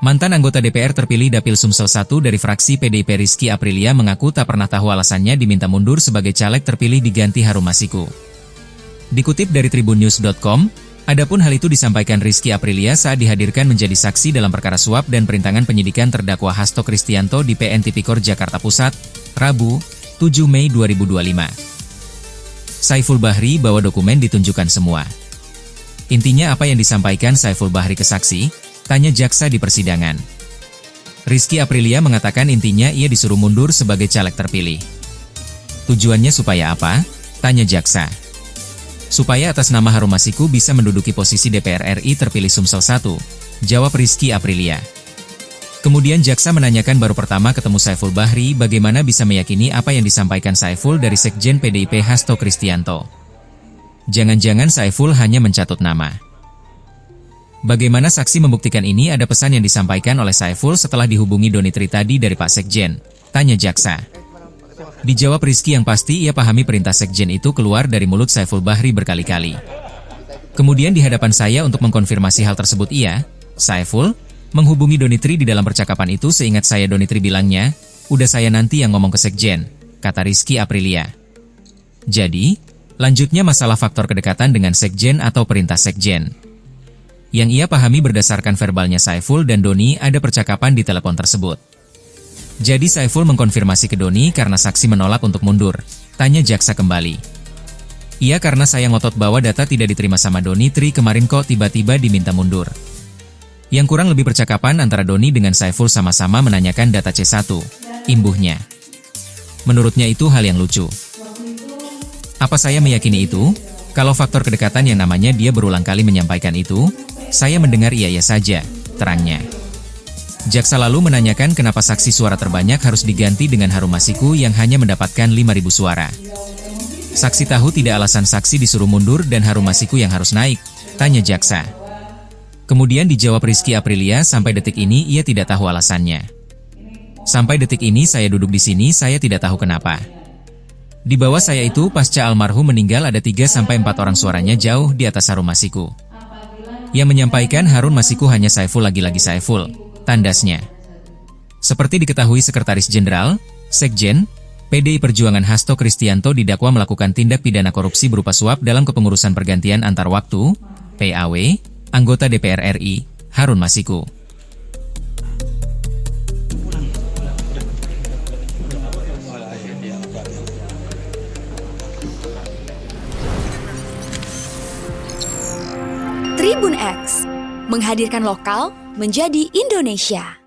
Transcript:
Mantan anggota DPR terpilih Dapil Sumsel 1 dari fraksi PDIP Rizky Aprilia mengaku tak pernah tahu alasannya diminta mundur sebagai caleg terpilih diganti Harun Masiku. Dikutip dari tribunnews.com, adapun hal itu disampaikan Rizky Aprilia saat dihadirkan menjadi saksi dalam perkara suap dan perintangan penyidikan terdakwa Hasto Kristianto di PN Tipikor Jakarta Pusat, Rabu, 7 Mei 2025. Saiful Bahri bawa dokumen ditunjukkan semua. Intinya apa yang disampaikan Saiful Bahri ke saksi? Tanya jaksa di persidangan. Rizky Aprilia mengatakan intinya ia disuruh mundur sebagai caleg terpilih. Tujuannya supaya apa? Tanya jaksa. Supaya atas nama Harun Masiku bisa menduduki posisi DPR RI terpilih Sumsel 1, jawab Rizky Aprilia. Kemudian jaksa menanyakan baru pertama ketemu Saiful Bahri bagaimana bisa meyakini apa yang disampaikan Saiful dari Sekjen PDIP Hasto Kristianto. Jangan-jangan Saiful hanya mencatut nama. Bagaimana saksi membuktikan ini? Ada pesan yang disampaikan oleh Saiful setelah dihubungi Donitri tadi dari Pak Sekjen, tanya jaksa. Dijawab Rizky yang pasti ia pahami perintah Sekjen itu keluar dari mulut Saiful Bahri berkali-kali. Kemudian di hadapan saya untuk mengkonfirmasi hal tersebut Saiful, menghubungi Donitri di dalam percakapan itu seingat saya Donitri bilangnya, udah saya nanti yang ngomong ke Sekjen, kata Rizky Aprilia. Jadi, lanjutnya masalah faktor kedekatan dengan Sekjen atau perintah Sekjen. Yang ia pahami berdasarkan verbalnya Saiful dan Doni ada percakapan di telepon tersebut. Jadi Saiful mengkonfirmasi ke Doni karena saksi menolak untuk mundur, tanya jaksa kembali. Iya karena saya ngotot bahwa data tidak diterima sama Donitri kemarin kok tiba-tiba diminta mundur. Yang kurang lebih percakapan antara Doni dengan Saiful sama-sama menanyakan data C1, imbuhnya. Menurutnya itu hal yang lucu. Apa saya meyakini itu? Kalau faktor kedekatan yang namanya dia berulang kali menyampaikan itu, saya mendengar iya-iya saja, terangnya. Jaksa lalu menanyakan kenapa saksi suara terbanyak harus diganti dengan Harun Masiku yang hanya mendapatkan 5.000 suara. Saksi tahu tidak alasan saksi disuruh mundur dan Harun Masiku yang harus naik, tanya jaksa. Kemudian dijawab Rizky Aprilia sampai detik ini ia tidak tahu alasannya. Sampai detik ini saya duduk di sini saya tidak tahu kenapa. Di bawah saya itu pasca almarhum meninggal ada 3-4 orang suaranya jauh di atas Harun Masiku. Yang menyampaikan Harun Masiku hanya Saiful lagi-lagi Saiful, tandasnya. Seperti diketahui Sekretaris Jenderal, Sekjen, PDI Perjuangan Hasto Kristianto didakwa melakukan tindak pidana korupsi berupa suap dalam kepengurusan pergantian antar waktu, PAW, anggota DPR RI, Harun Masiku. Tribun X, menghadirkan lokal menjadi Indonesia.